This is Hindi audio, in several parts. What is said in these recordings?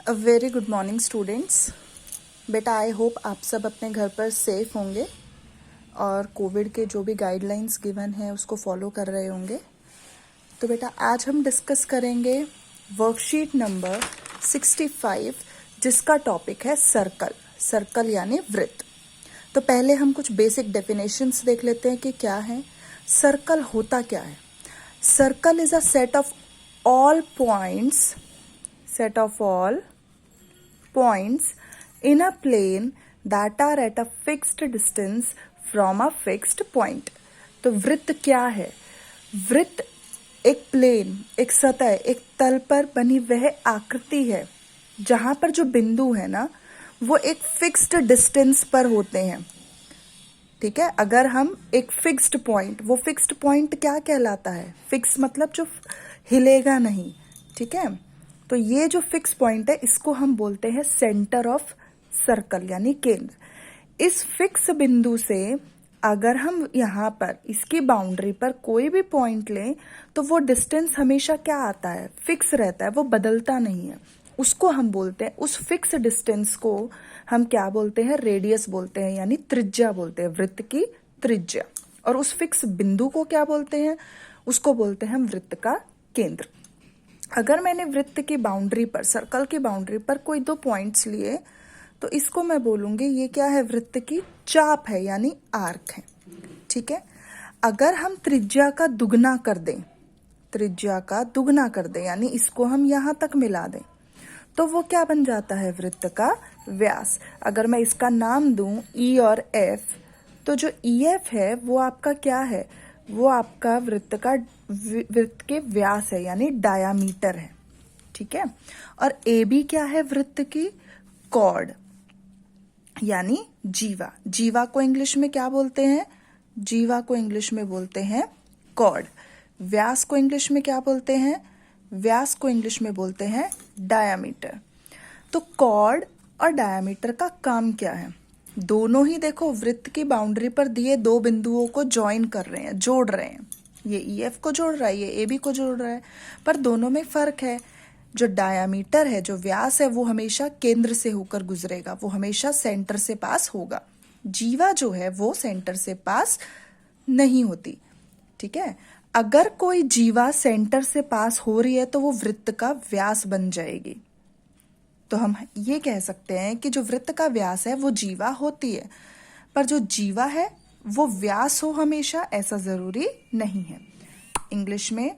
A very good morning students. बेटा आई होप आप सब अपने घर पर सेफ होंगे और कोविड के जो भी गाइडलाइंस गिवन है उसको फॉलो कर रहे होंगे। तो बेटा आज हम डिस्कस करेंगे वर्कशीट नंबर 65 जिसका टॉपिक है सर्कल। सर्कल यानी वृत्त। तो पहले हम कुछ बेसिक डेफिनेशंस देख लेते हैं कि क्या है सर्कल, होता क्या है। Circle is a set of all points in a plane that are at a fixed distance from a fixed point। तो वृत्त क्या है? वृत्त एक प्लेन, एक सतह, एक तल पर बनी वह आकृति है जहां पर जो बिंदु है ना वो एक फिक्स्ड डिस्टेंस पर होते हैं। ठीक है, अगर हम एक फिक्स्ड पॉइंट, वो फिक्स्ड पॉइंट क्या कहलाता है? फिक्स मतलब जो हिलेगा नहीं। ठीक है, तो ये जो फिक्स पॉइंट है इसको हम बोलते हैं सेंटर ऑफ सर्कल यानी केंद्र। इस फिक्स बिंदु से अगर हम यहाँ पर इसकी बाउंड्री पर कोई भी पॉइंट लें तो वो डिस्टेंस हमेशा क्या आता है? फिक्स रहता है, वो बदलता नहीं है। उसको हम बोलते हैं, उस फिक्स डिस्टेंस को हम क्या बोलते हैं? रेडियस बोलते हैं यानी त्रिज्या बोलते हैं, वृत्त की त्रिज्या। और उस फिक्स बिंदु को क्या बोलते हैं? उसको बोलते हैं हम वृत्त का केंद्र। अगर मैंने वृत्त की बाउंड्री पर, सर्कल की बाउंड्री पर कोई दो पॉइंट्स लिए तो इसको मैं बोलूंगी ये क्या है? वृत्त की चाप है यानी आर्क है। ठीक है, अगर हम त्रिज्या का दुगना कर दें, त्रिज्या का दुगना कर दें यानी इसको हम यहां तक मिला दें तो वो क्या बन जाता है? वृत्त का व्यास। अगर मैं इसका नाम दूं ई और एफ, तो जो ई एफ है वो आपका क्या है? वो आपका वृत्त के व्यास है यानी डायामीटर है। ठीक है, और ए बी क्या है? वृत्त की कॉर्ड यानी जीवा। जीवा को इंग्लिश में क्या बोलते हैं? जीवा को इंग्लिश में बोलते हैं कॉर्ड। व्यास को इंग्लिश में क्या बोलते हैं? व्यास को इंग्लिश में बोलते हैं डायामीटर। तो कॉर्ड और डायामीटर का काम क्या है? दोनों ही देखो वृत्त की बाउंड्री पर दिए दो बिंदुओं को ज्वाइन कर रहे हैं, जोड़ रहे हैं। ये ई एफ को जोड़ रहा है, ये ए बी को जोड़ रहा है, पर दोनों में फर्क है। जो डायामीटर है, जो व्यास है, वो हमेशा केंद्र से होकर गुजरेगा, वो हमेशा सेंटर से पास होगा। जीवा जो है वो सेंटर से पास नहीं होती। ठीक है, अगर कोई जीवा सेंटर से पास हो रही है तो वो वृत्त का व्यास बन जाएगी। तो हम ये कह सकते हैं कि जो वृत्त का व्यास है वो जीवा होती है, पर जो जीवा है वो व्यास हो हमेशा ऐसा जरूरी नहीं है। इंग्लिश में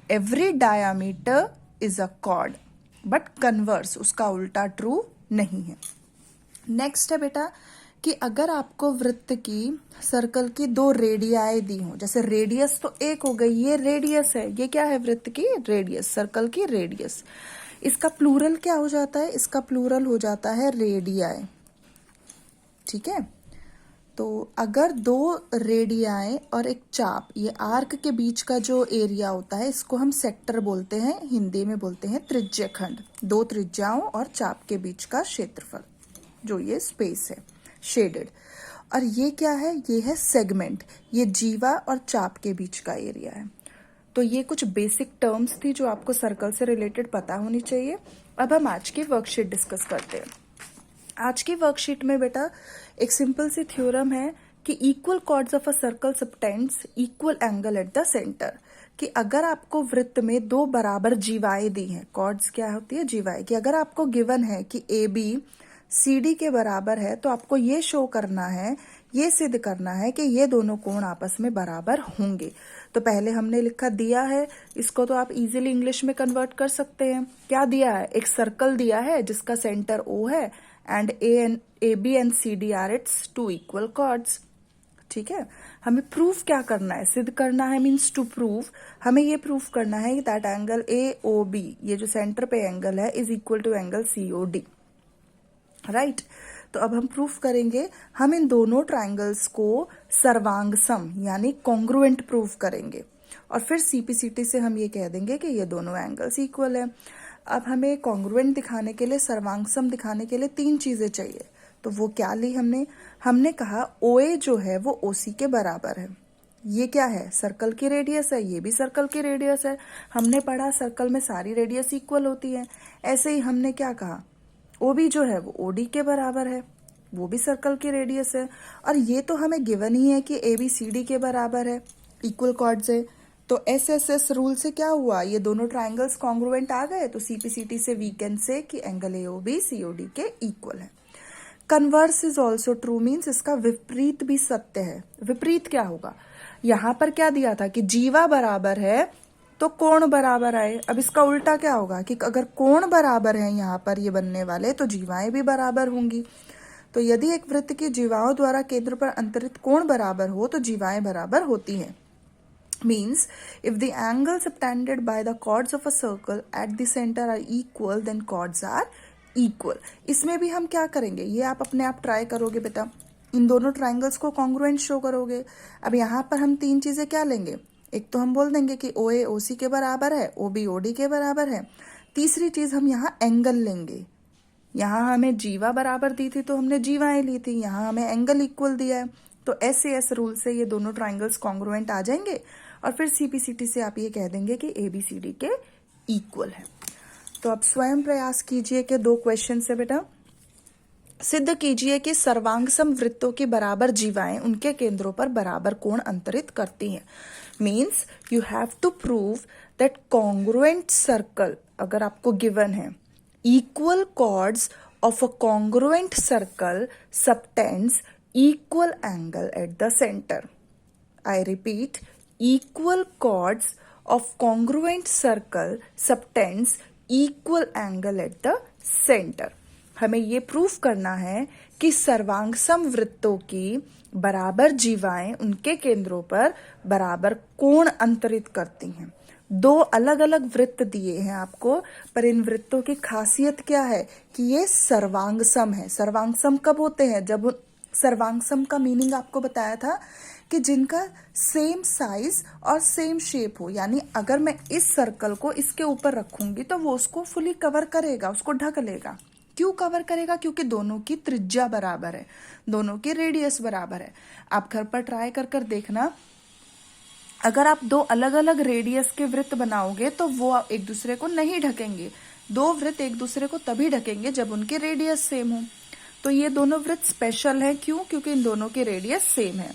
every diameter is a cord, but converse, उसका उल्टा ट्रू नहीं है। नेक्स्ट है बेटा कि अगर आपको वृत्त की, सर्कल की दो रेडियाएं दी हो, जैसे रेडियस तो एक हो गई, ये रेडियस है, ये क्या है? वृत्त की रेडियस, सर्कल की रेडियस। इसका प्लूरल क्या हो जाता है? इसका प्लूरल हो जाता है रेडियाए। ठीक है, तो अगर दो रेडियाएं और एक चाप, ये आर्क के बीच का जो एरिया होता है इसको हम सेक्टर बोलते हैं, हिंदी में बोलते हैं त्रिज्यखंड। दो त्रिज्याओं और चाप के बीच का क्षेत्रफल, जो ये स्पेस है शेडेड। और ये क्या है? ये है सेगमेंट, ये जीवा और चाप के बीच का एरिया है। तो ये कुछ बेसिक टर्म्स थी जो आपको सर्कल से रिलेटेड पता होनी चाहिए। अब हम आज की वर्कशीट डिस्कस करते हैं। आज की वर्कशीट में बेटा एक सिंपल सी थ्योरम है कि equal chords of a circle subtends equal angle at the centre. कि अगर आपको वृत्त में दो बराबर जीवाएं दी हैं, कॉर्ड्स क्या होती है? जीवाएं। कि अगर आपको गिवन है कि ए बी सी डी के बराबर है तो आपको ये शो करना है, ये सिद्ध करना है कि ये दोनों कोण आपस में बराबर होंगे। तो पहले हमने लिखा दिया है, इसको तो आप इजीली इंग्लिश में कन्वर्ट कर सकते हैं। क्या दिया है? एक सर्कल दिया है जिसका सेंटर ओ है and A B and C D are its two equal chords. ठीक है, हमें प्रूफ क्या करना है? सिद्ध करना है, मीन्स टू प्रूव। हमें ये प्रूफ करना है that angle A O B, ये जो सेंटर पे एंगल है, is equal to angle C O D. Right, तो अब हम प्रूफ करेंगे। हम इन दोनों ट्राइंगल्स को सर्वांग सम यानी कॉन्ग्रुएंट प्रूफ करेंगे और फिर सीपीसीटी से हम ये कह देंगे कि ये दोनों एंगल्स इक्वल है। अब हमें कॉन्ग्रुएंट दिखाने के लिए, सर्वांग सम दिखाने के लिए तीन चीजें चाहिए। तो वो क्या ली हमने? हमने कहा OA जो है वो OC के बराबर है। ये क्या है? सर्कल की रेडियस है, ये भी सर्कल की रेडियस है। हमने पढ़ा सर्कल में सारी रेडियस इक्वल होती है। ऐसे ही हमने क्या कहा? OB जो है वो OD के बराबर है, वो भी सर्कल की रेडियस है, और ये तो हमें गिवन ही है कि ABCD के बराबर है, इक्वल कॉर्ड्स है। तो SSS रूल से क्या हुआ, ये दोनों ट्राइंगल्स कॉन्ग्रुएंट आ गए, तो CPCT से वी कैन से कि एंगल AOB COD के इक्वल है। Converse is also true means इसका विपरीत भी सत्य है। विपरीत क्या होगा, यहाँ पर क्या दिया था कि जीवा बराबर है तो कोण बराबर आए। अब इसका उल्टा क्या होगा कि अगर कोण बराबर है यहाँ पर ये बनने वाले, तो जीवाएं भी बराबर होंगी। तो यदि एक वृत्त की जीवाओं द्वारा केंद्र पर अंतरित कोण बराबर हो तो जीवाएं बराबर होती हैं। Means if the angles subtended by the chords of a circle at the center are equal, then chords are equal. इसमें भी हम क्या करेंगे, ये आप अपने आप ट्राई करोगे बेटा, इन दोनों ट्राइंगल्स को कॉन्ग्रुएंट शो करोगे। अब यहाँ पर हम तीन चीजें क्या लेंगे, एक तो हम बोल देंगे कि OA OC के बराबर है, OB OD के बराबर है। तीसरी चीज हम यहाँ एंगल लेंगे, यहाँ हमें जीवा बराबर दी थी तो हमने जीवाएं ली थी, यहाँ हमें एंगल इक्वल दिया है, तो SAS रूल से ये दोनों ट्राइंगल्स कॉन्ग्रुएंट आ जाएंगे, और फिर CPCT से आप ये कह देंगे कि ABCD के इक्वल है। तो अब स्वयं प्रयास कीजिए कि 2 क्वेश्चन से बेटा सिद्ध कीजिए कि सर्वांग सम वृत्तों की बराबर जीवाएं उनके केंद्रों पर बराबर कोण अंतरित करती हैं। Means you have to prove that congruent circle, अगर आपको गिवन है equal chords of a congruent circle subtends equal angle at the center. I repeat, equal chords of congruent circle subtends equal angle at the center. हमें ये प्रूफ करना है कि सर्वांग सम वृत्तों की बराबर जीवाएं उनके केंद्रों पर बराबर कोण अंतरित करती हैं। 2 अलग अलग वृत्त दिए हैं आपको, पर इन वृत्तों की खासियत क्या है कि ये सर्वांग सम है। सर्वांग सम कब होते हैं, जब सर्वांग सम का मीनिंग आपको बताया था कि जिनका सेम साइज और सेम शेप हो, यानी अगर मैं इस सर्कल को इसके ऊपर रखूंगी तो वो उसको फुली कवर करेगा, उसको ढक लेगा। क्यों कवर करेगा, क्योंकि दोनों की त्रिज्या बराबर है, दोनों की रेडियस बराबर है। आप घर पर ट्राई कर देखना, अगर आप 2 अलग अलग रेडियस के वृत्त बनाओगे तो वो एक दूसरे को नहीं ढकेंगे। 2 वृत्त एक दूसरे को तभी ढकेंगे जब उनकी रेडियस सेम हो। तो ये दोनों वृत्त स्पेशल हैं, क्यों, क्योंकि इन दोनों की रेडियस सेम है।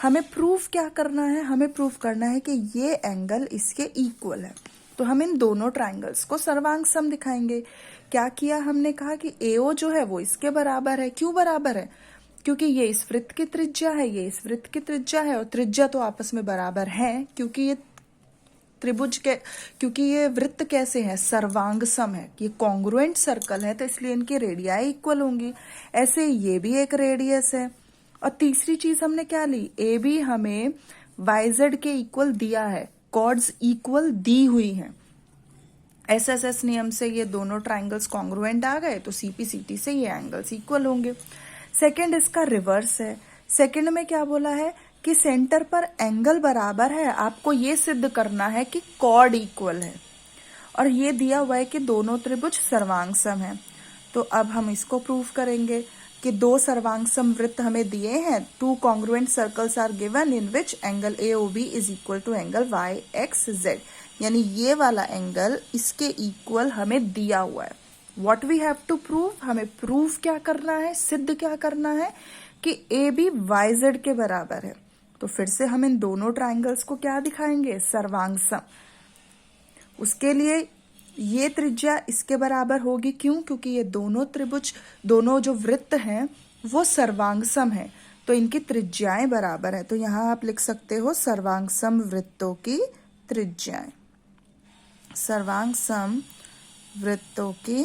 हमें प्रूफ क्या करना है, हमें प्रूफ करना है कि ये एंगल इसके इक्वल है। तो हम इन दोनों ट्राइंगल्स को सर्वांग सम दिखाएंगे। क्या किया, हमने कहा कि AO जो है वो इसके बराबर है। क्यों बराबर है, क्योंकि ये इस वृत्त की त्रिज्या है, ये इस वृत्त की त्रिज्या है, और त्रिज्या तो आपस में बराबर है क्योंकि ये त्रिभुज के, क्योंकि ये वृत्त कैसे है, सर्वांग सम है, ये कॉन्ग्रुएंट सर्कल है, तो इसलिए इनकी रेडियाई इक्वल होंगी। ऐसे ये भी एक रेडियस है। और तीसरी चीज हमने क्या ली, AB हमें YZ के इक्वल दिया है, कॉर्ड्स इक्वल दी हुई हैं। SSS नियम से ये दोनों ट्राइंगल्स कॉन्ग्रुएंट आ गए, तो CPCT से ये एंगल्स इक्वल होंगे। सेकंड इसका रिवर्स है। सेकंड में क्या बोला है कि सेंटर पर एंगल बराबर है, आपको ये सिद्ध करना है कि कॉर्ड इक्वल है, और ये दिया हुआ है कि दोनों त्रिभुज सर्वांग सम है। तो अब हम इसको प्रूफ करेंगे कि 2 सर्वांग सम वृत्त हमें दिए हैं। 2 congruent circles are given in which angle AOB is equal to angle YXZ, यानी ये वाला एंगल इसके इक्वल हमें दिया हुआ है। What we have to prove, हमें प्रूफ क्या करना है, सिद्ध क्या करना है कि AB YZ के बराबर है। तो फिर से हम इन दोनों ट्राइंगल्स को क्या दिखाएंगे, सर्वांग सम। उसके लिए ये त्रिज्या इसके बराबर होगी, क्यों, क्योंकि ये दोनों त्रिभुज, दोनों जो वृत्त हैं वो सर्वांग सम है, तो इनकी त्रिज्याएं बराबर है। तो यहाँ आप लिख सकते हो सर्वांग सम वृत्तों की त्रिज्याएं, सर्वांग सम वृत्तों की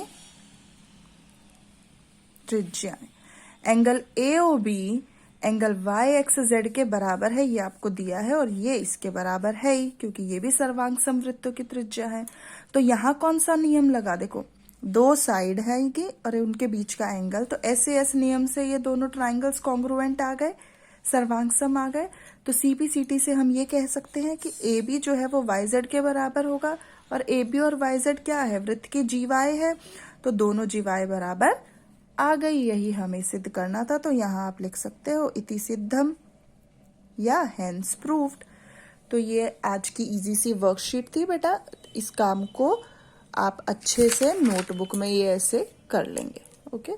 त्रिज्याएं। एंगल AOB एंगल YXZ के बराबर है, ये आपको दिया है, और ये इसके बराबर है ही, क्योंकि ये भी सर्वांग सम वृत्तों की त्रिज्या है। तो यहाँ कौन सा नियम लगा, देखो 2 साइड है इनकी और उनके बीच का एंगल, तो SAS नियम से ये दोनों ट्राइंगल्स कॉन्ग्रुएंट आ गए, सर्वांग सम आ गए। तो CPCT से हम ये कह सकते हैं कि AB जो है वो YZ के बराबर होगा, और AB और YZ क्या है, वृत्त की जीवाएं है, तो दोनों जीवाएं बराबर आ गई। यही हमें सिद्ध करना था। तो यहाँ आप लिख सकते हो इति सिद्धम या हेंस प्रूव्ड। तो ये आज की इजी सी वर्कशीट थी बेटा, इस काम को आप अच्छे से नोटबुक में ये ऐसे कर लेंगे। Okay,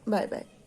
bye bye.